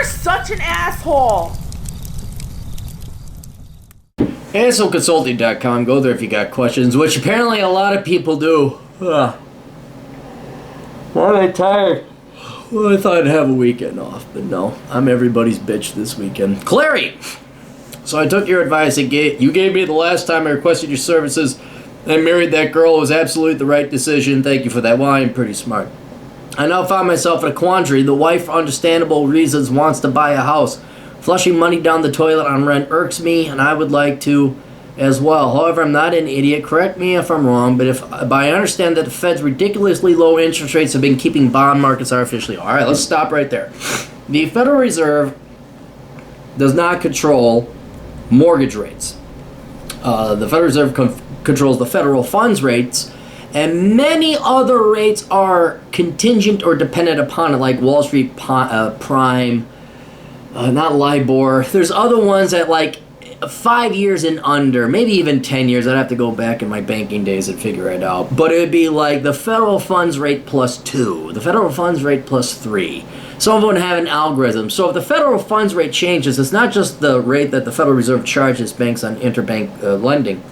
You're such an asshole. AnswerConsulting.com. Go there if you got questions, which apparently a lot of people do. Why am I tired? Well, I thought I'd have a weekend off, but no. I'm everybody's bitch this weekend. Clary! So I took your advice you gave me the last time I requested your services and married that girl. It was absolutely the right decision. Thank you for that. Well, I am pretty smart. I now find myself in a quandary. The wife, for understandable reasons, wants to buy a house. Flushing money down the toilet on rent irks me, and I would like to as well. However, I'm not an idiot. Correct me if I'm wrong, but I understand that the Fed's ridiculously low interest rates have been keeping bond markets artificially. All right, let's stop right there. The Federal Reserve does not control mortgage rates. The Federal Reserve controls the federal funds rates, and many other rates are contingent or dependent upon it, like Wall Street Prime, not LIBOR. There's other ones at like 5 years and under, maybe even 10 years. I'd have to go back in my banking days and figure it out. But it would be like the federal funds rate plus 2, the federal funds rate plus 3. Some of them have an algorithm. So if the federal funds rate changes, it's not just the rate that the Federal Reserve charges banks on interbank lending,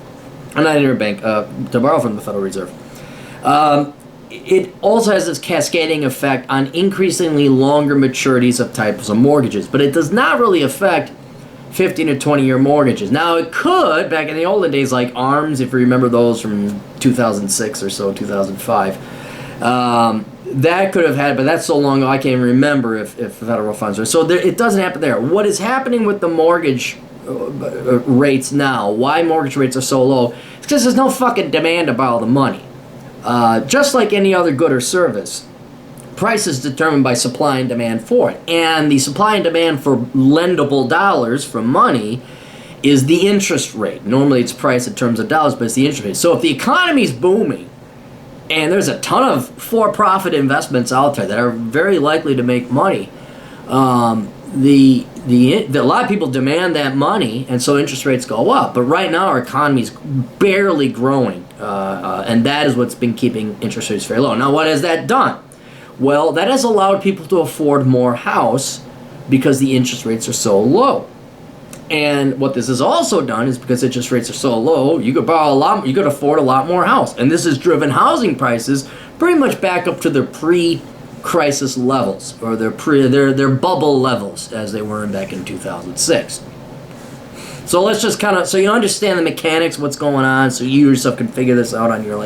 not interbank, to borrow from the Federal Reserve. It also has this cascading effect on increasingly longer maturities of types of mortgages, but it does not really affect 15 to 20 year mortgages. Now it could, back in the olden days, like ARMs, if you remember those from 2006 or so, 2005, that could have had, but that's so long ago I can't even remember if federal funds are. So it doesn't happen there. What is happening with the mortgage rates now, why mortgage rates are so low, it's because there's no fucking demand to borrow the money. Just like any other good or service, price is determined by supply and demand for it. And the supply and demand for lendable dollars, for money, is the interest rate. Normally it's priced in terms of dollars, but it's the interest rate. So if the economy's booming, and there's a ton of for-profit investments out there that are very likely to make money, a lot of people demand that money, and so interest rates go up. But right now our economy's barely growing, and that is what's been keeping interest rates very low. Now, what has that done? Well, that has allowed people to afford more house because the interest rates are so low. And what this has also done is because interest rates are so low, you could borrow a lot, you could afford a lot more house. And this has driven housing prices pretty much back up to their pre-crisis levels, or their bubble levels, as they were back in 2006. So let's just kind of, so you understand the mechanics, what's going on, so you yourself can figure this out on your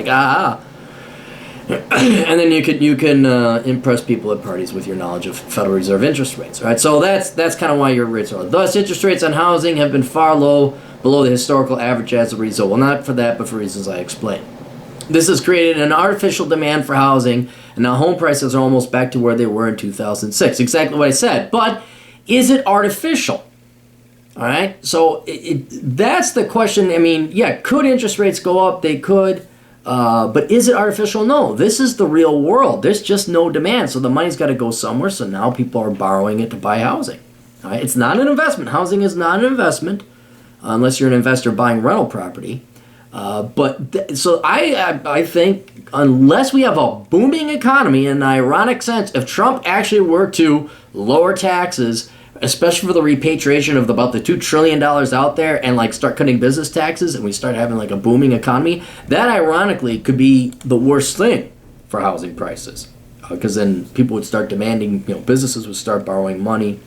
and then you can impress people at parties with your knowledge of Federal Reserve interest rates. Right? So that's kind of why your rates are low. Thus, interest rates on housing have been far below the historical average as a result. Well, not for that, but for reasons I explained. This has created an artificial demand for housing, and now home prices are almost back to where they were in 2006. Exactly what I said. But is it artificial? All right. So that's the question. I mean, yeah, could interest rates go up? They could. But is it artificial? No. This is the real world. There's just no demand. So the money's got to go somewhere. So now people are borrowing it to buy housing. All right? It's not an investment. Housing is not an investment unless you're an investor buying rental property. So I think unless we have a booming economy, in an ironic sense, if Trump actually were to lower taxes, especially for the repatriation of about the $2 trillion out there, and like start cutting business taxes, and we start having like a booming economy, that ironically could be the worst thing for housing prices, because then people would start demanding, businesses would start borrowing money,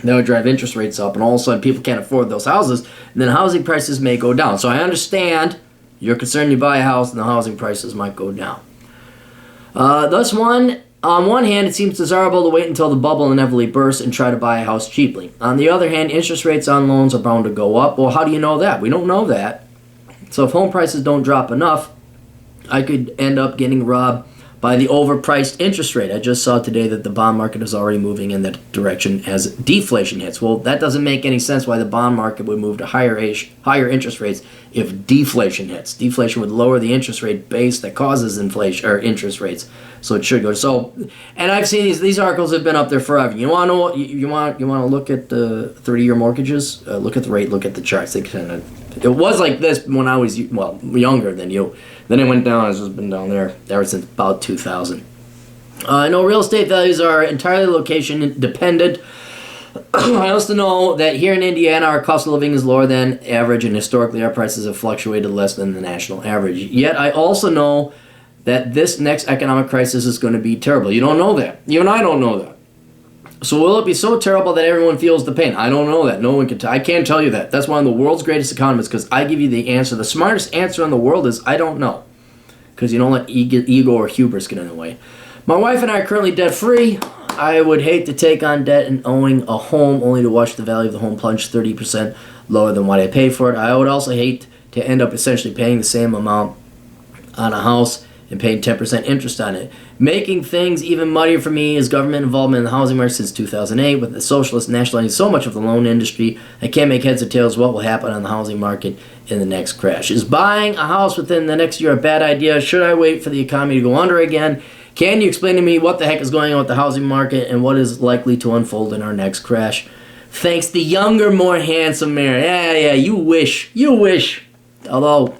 that would drive interest rates up, and all of a sudden people can't afford those houses, and then housing prices may go down. So I understand you're concerned you buy a house and the housing prices might go down. On one hand, it seems desirable to wait until the bubble inevitably bursts and try to buy a house cheaply. On the other hand, interest rates on loans are bound to go up. Well, how do you know that? We don't know that. So if home prices don't drop enough, I could end up getting robbed by the overpriced interest rate. I just saw today that the bond market is already moving in that direction as deflation hits. Well, that doesn't make any sense why the bond market would move to higher interest rates if deflation hits. Deflation would lower the interest rate base that causes inflation or interest rates. So it should go. So, and I've seen these articles have been up there forever. You want to know? You want to look at the 30-year mortgages? Look at the rate. Look at the charts. It was like this when I was younger than you. Then it went down. It's just been down there ever since about 2000. I know real estate values are entirely location dependent. I also know that here in Indiana, our cost of living is lower than average, and historically our prices have fluctuated less than the national average. Yet I also know that this next economic crisis is going to be terrible. You don't know that. You and I don't know that. So will it be so terrible that everyone feels the pain? I don't know that. No one can tell. I can't tell you that. That's why I'm the world's greatest economist, because I give you the answer. The smartest answer in the world is I don't know, because you don't let ego or hubris get in the way. My wife and I are currently debt-free. I would hate to take on debt and owing a home only to watch the value of the home plunge 30% lower than what I paid for it. I would also hate to end up essentially paying the same amount on a house and paying 10% interest on it. Making things even muddier for me is government involvement in the housing market since 2008, with the socialists nationalizing so much of the loan industry. I can't make heads or tails what will happen on the housing market in the next crash. Is buying a house within the next year a bad idea? Should I wait for the economy to go under again? Can you explain to me what the heck is going on with the housing market and what is likely to unfold in our next crash? Thanks, the younger, more handsome mayor. Yeah, you wish. Although,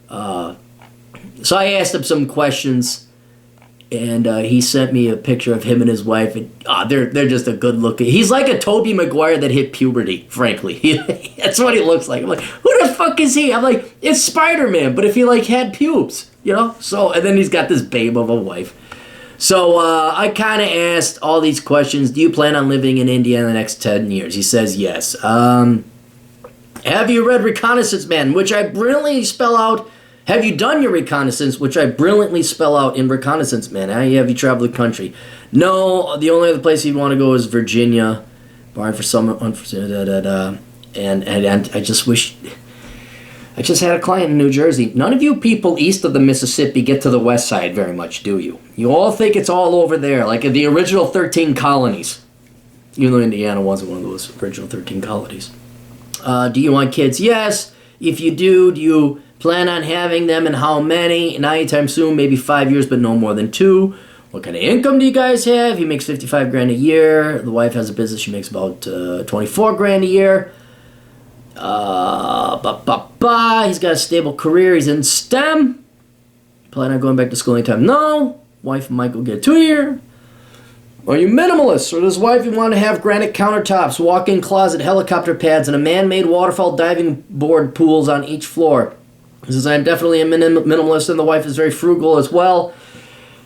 so I asked him some questions, and he sent me a picture of him and his wife, and they're just a good looking. He's like a Tobey Maguire that hit puberty, frankly. That's what he looks like. I'm like, who the fuck is he? I'm like, it's Spider-Man, but if he like had pubes, you know? So, and then he's got this babe of a wife. So I kind of asked all these questions. Do you plan on living in India in the next 10 years? He says yes. Have you read Reconnaissance Man, which I brilliantly spell out? Have you done your reconnaissance, which I brilliantly spell out in Reconnaissance Man? Have you traveled the country? No, the only other place you'd want to go is Virginia, barring for some unforeseen. And I just wish. I just had a client in New Jersey. None of you people east of the Mississippi get to the west side very much, do you? You all think it's all over there, like the original 13 colonies. Even though Indiana wasn't one of those original 13 colonies. Do you want kids? Yes. If you do you plan on having them and how many? Not anytime soon, maybe 5 years, but no more than 2. What kind of income do you guys have? He makes $55,000 a year. The wife has a business. She makes about $24,000 a year. He's got a stable career. He's in STEM. Plan on going back to school anytime? No. Wife and Michael get a 2-year. Are you minimalist? Or does wife want to have granite countertops, walk-in closet, helicopter pads, and a man-made waterfall diving board pools on each floor? He says, I'm definitely a minimalist, and the wife is very frugal as well.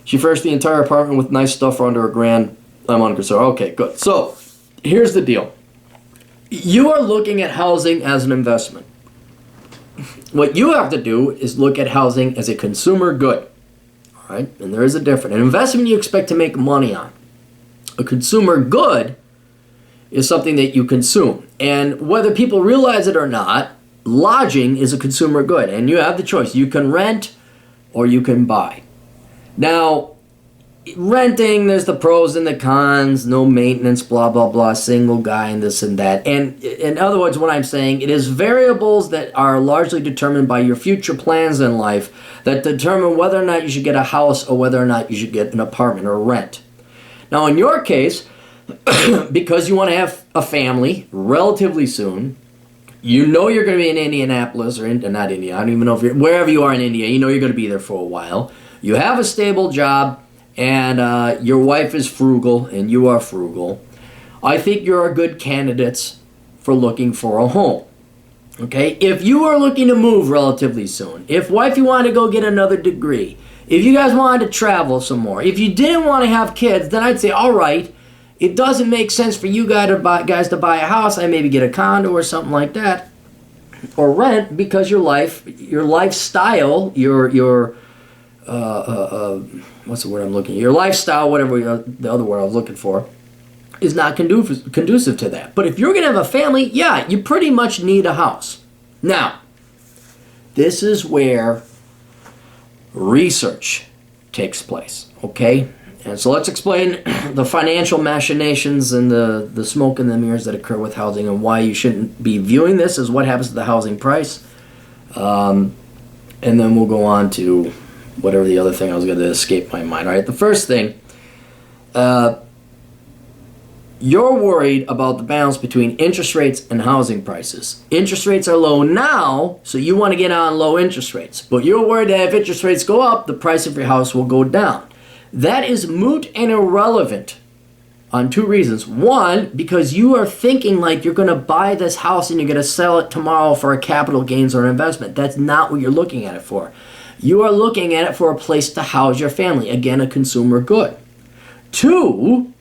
She furnished the entire apartment with nice stuff for under $1,000. I'm unconcerned. Okay, good. So, here's the deal. You are looking at housing as an investment. What you have to do is look at housing as a consumer good. All right? And there is a difference. An investment you expect to make money on. A consumer good is something that you consume. And whether people realize it or not, lodging is a consumer good. And you have the choice. You can rent or you can buy. Now, renting, there's the pros and the cons, no maintenance, blah, blah, blah, single guy and this and that. And in other words, what I'm saying, it is variables that are largely determined by your future plans in life that determine whether or not you should get a house or whether or not you should get an apartment or rent. Now, in your case, because you want to have a family relatively soon, you know you're going to be in Indianapolis, or not India, I don't even know if you're, wherever you are in India, you know you're going to be there for a while. You have a stable job, and your wife is frugal, and you are frugal. I think you're a good candidates for looking for a home. Okay? If you are looking to move relatively soon, if wife, you want to go get another degree, if you guys wanted to travel some more, if you didn't want to have kids, then I'd say, all right, it doesn't make sense for you guys to buy a house. I maybe get a condo or something like that, or rent, because your lifestyle, your what's the word I'm looking? Your lifestyle, whatever the other word I was looking for, is not conducive to that. But if you're gonna have a family, yeah, you pretty much need a house. Now, this is where research takes place, okay? And so let's explain the financial machinations and the smoke and the mirrors that occur with housing and why you shouldn't be viewing this as what happens to the housing price. And then we'll go on to whatever the other thing I was going to escape my mind. All right, the first thing, you're worried about the balance between interest rates and housing prices. Interest rates are low now, so you want to get on low interest rates. But you're worried that if interest rates go up, the price of your house will go down. That is moot and irrelevant on two reasons. One, because you are thinking like you're going to buy this house and you're going to sell it tomorrow for a capital gains or investment. That's not what you're looking at it for. You are looking at it for a place to house your family. Again, a consumer good. Two,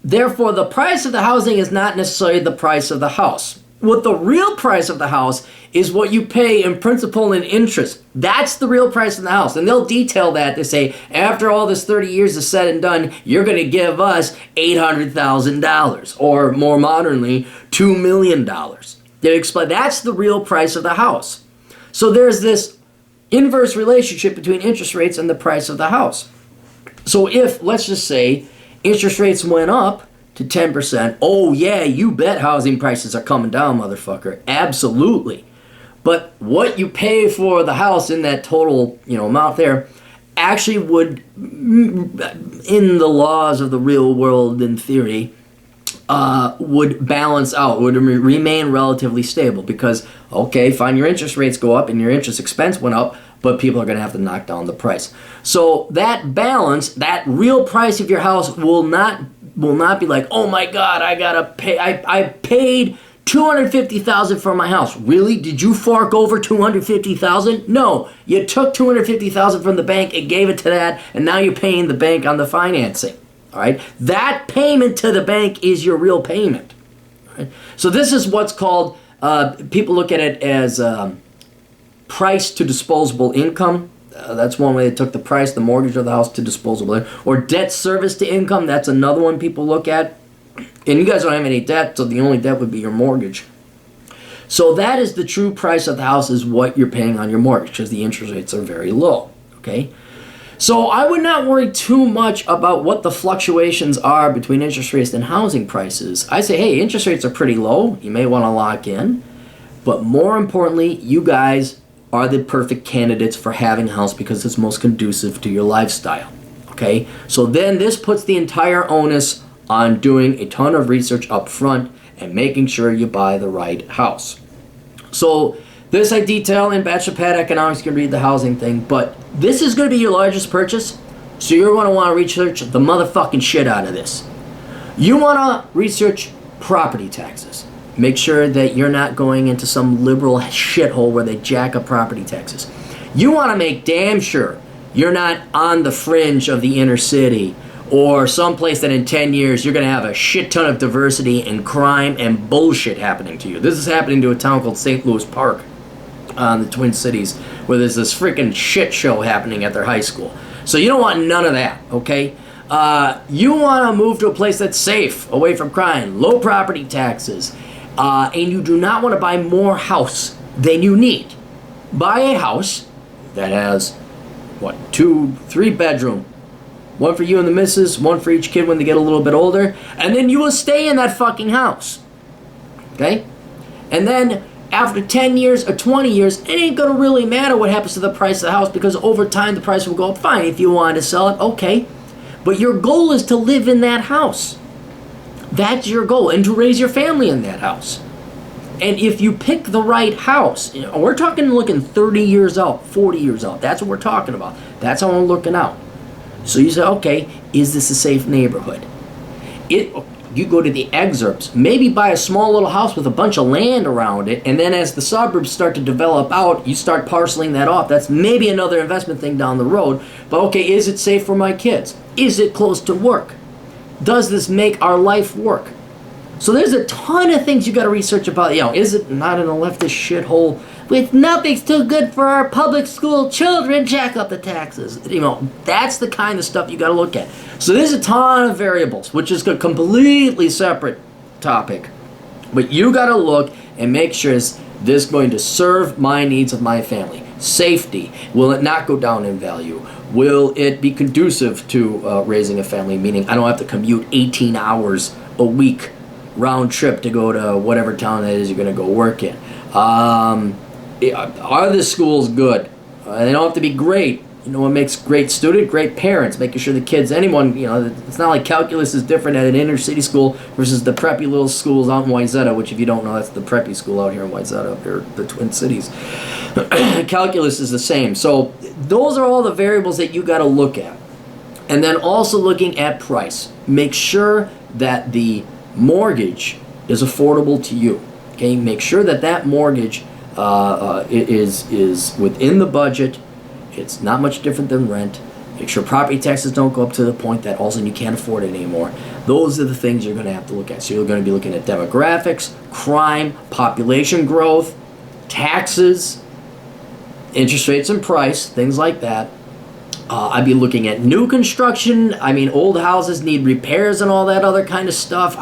therefore, the price of the housing is not necessarily the price of the house. What the real price of the house is what you pay in principal and interest. That's the real price of the house. And they'll detail that. They say, after all this 30 years is said and done, you're going to give us $800,000. Or more modernly, $2 million. They explain that's the real price of the house. So there's this inverse relationship between interest rates and the price of the house. So if, let's just say, interest rates went up to 10%, oh yeah, you bet housing prices are coming down, motherfucker. Absolutely. But what you pay for the house in that total, amount there actually would, in the laws of the real world in theory, would balance out, would remain relatively stable because, okay, fine, your interest rates go up and your interest expense went up, but people are going to have to knock down the price. So that balance, that real price of your house will not be like, oh my God, I gotta pay. I paid $250,000 for my house. Really? Did you fork over $250,000? No, you took $250,000 from the bank and gave it to that, and now you're paying the bank on the financing. All right, that payment to the bank is your real payment. All right? So this is what's called. People look at it as price to disposable income. That's one way they took the price, the mortgage of the house to disposable. Or debt service to income, that's another one people look at. And you guys don't have any debt, so the only debt would be your mortgage. So that is the true price of the house, is what you're paying on your mortgage, because the interest rates are very low, okay? So I would not worry too much about what the fluctuations are between interest rates and housing prices. I say, hey, interest rates are pretty low. You may want to lock in. But more importantly, you guys are the perfect candidates for having a house because it's most conducive to your lifestyle. Okay? So then this puts the entire onus on doing a ton of research up front and making sure you buy the right house. So this I detail in Bachelor Pad Economics. You can read the housing thing, but this is going to be your largest purchase, so you're going to want to research the motherfucking shit out of this. You want to research property taxes. Make sure that you're not going into some liberal shithole where they jack up property taxes. You want to make damn sure you're not on the fringe of the inner city or someplace that in 10 years you're going to have a shit ton of diversity and crime and bullshit happening to you. This is happening to a town called St. Louis Park on the Twin Cities, where there's this freaking shit show happening at their high school. So you don't want none of that, okay? You want to move to a place that's safe, away from crime, low property taxes, and you do not want to buy more house than you need. Buy a house that has, 2-3 bedroom. One for you and the missus, one for each kid when they get a little bit older, and then you will stay in that fucking house. Okay? And then after 10 years or 20 years, it ain't going to really matter what happens to the price of the house, because over time the price will go up. Fine, if you want to sell it, okay. But your goal is to live in that house. That's your goal, and to raise your family in that house. And if you pick the right house, we're looking 30 years out, 40 years out. That's what we're talking about. That's how we're looking out. So you say, okay, is this a safe neighborhood? You go to the excerpts, maybe buy a small little house with a bunch of land around it, and then as the suburbs start to develop out, you start parceling that off. That's maybe another investment thing down the road. But okay, is it safe for my kids? Is it close to work? Does this make our life work? So there's a ton of things you got to research about. Is it not in a leftist shithole with nothing's too good for our public school children? Jack up the taxes. That's the kind of stuff you got to look at. So there's a ton of variables, which is a completely separate topic. But you got to look and make sure, is this going to serve my needs of my family? Safety. Will it not go down in value? Will it be conducive to raising a family? Meaning I don't have to commute 18 hours a week round trip to go to whatever town that is you're going to go work in. Are the schools good? They don't have to be great. What makes great student? Great parents. Making sure the kids, anyone, it's not like calculus is different at an inner city school versus the preppy little schools out in Wayzata, which if you don't know, that's the preppy school out here in Wayzata, up here, the Twin Cities. Calculus is the same. So those are all the variables that you got to look at. And then also looking at price. Make sure that the mortgage is affordable to you. Okay, make sure that that mortgage is within the budget. It's not much different than rent. Make sure property taxes don't go up to the point that all of a sudden you can't afford it anymore. Those are the things you're going to have to look at. So you're going to be looking at demographics, crime, population growth, taxes, interest rates and price, things like that. I'd be looking at new construction. I mean, old houses need repairs and all that other kind of stuff.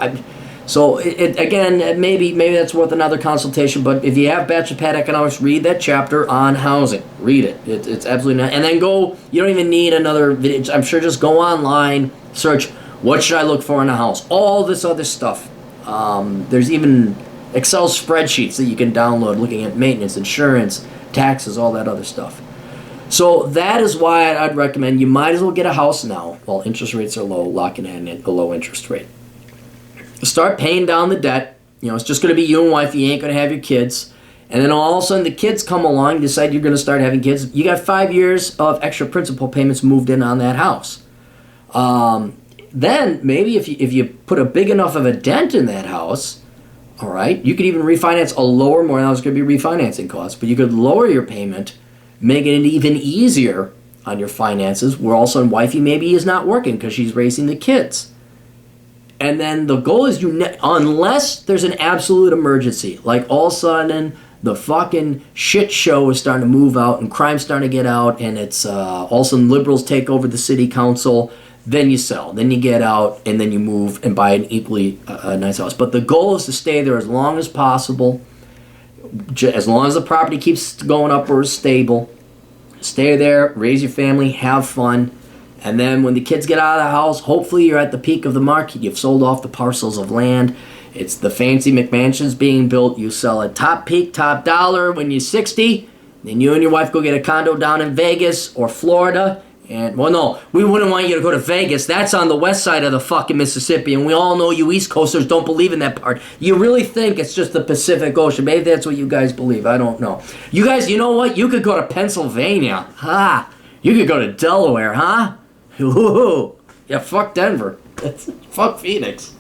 So again, maybe that's worth another consultation. But if you have Bachelor Pad Economics, read that chapter on housing. Read it. It's absolutely not. And then go. You don't even need another video. I'm sure just go online, search what should I look for in a house. All this other stuff. There's even Excel spreadsheets that you can download, looking at maintenance, insurance, taxes, all that other stuff. So that is why I'd recommend you might as well get a house now while interest rates are low, locking in a low interest rate. Start paying down the debt. You know, it's just going to be you and wife. You ain't going to have your kids. And then all of a sudden the kids come along, decide you're going to start having kids. You got 5 years of extra principal payments moved in on that house. Then maybe if you put a big enough of a dent in that house, all right, you could even refinance a lower mortgage. Now it's going to be refinancing costs, but you could lower your payment, making it even easier on your finances, where all of a sudden wifey maybe is not working because she's raising the kids. And then the goal is unless there's an absolute emergency, like all of a sudden the fucking shit show is starting to move out and crime's starting to get out, and it's all of a sudden liberals take over the city council, then you sell, then you get out, and then you move and buy an equally nice house. But the goal is to stay there as long as possible, as long as the property keeps going up or is stable. Stay there, raise your family, have fun. And then when the kids get out of the house, hopefully you're at the peak of the market. You've sold off the parcels of land. It's the fancy McMansions being built. You sell at top peak, top dollar when you're 60. Then you and your wife go get a condo down in Vegas or Florida. And, well, no, we wouldn't want you to go to Vegas. That's on the west side of the fucking Mississippi. And we all know you East Coasters don't believe in that part. You really think it's just the Pacific Ocean. Maybe that's what you guys believe. I don't know. You guys, you know what? You could go to Pennsylvania. Ha! You could go to Delaware, huh? Ooh, yeah, fuck Denver. Fuck Phoenix.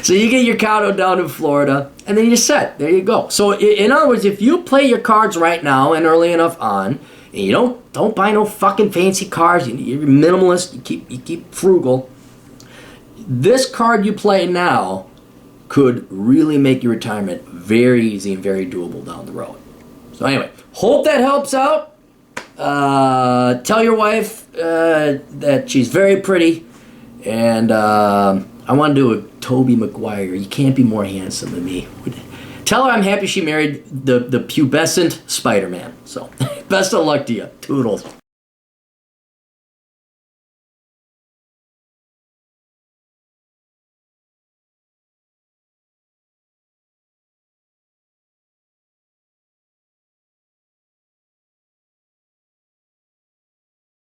So you get your condo down in Florida, and then you're set. There you go. So in other words, if you play your cards right now and early enough on, and you don't buy no fucking fancy cars, you're minimalist, you keep frugal, this card you play now could really make your retirement very easy and very doable down the road. So anyway, hope that helps out. Tell your wife that she's very pretty, and I want to do a Tobey Maguire. You can't be more handsome than me. Tell her I'm happy she married the pubescent Spider-Man. So, best of luck to you. Toodles.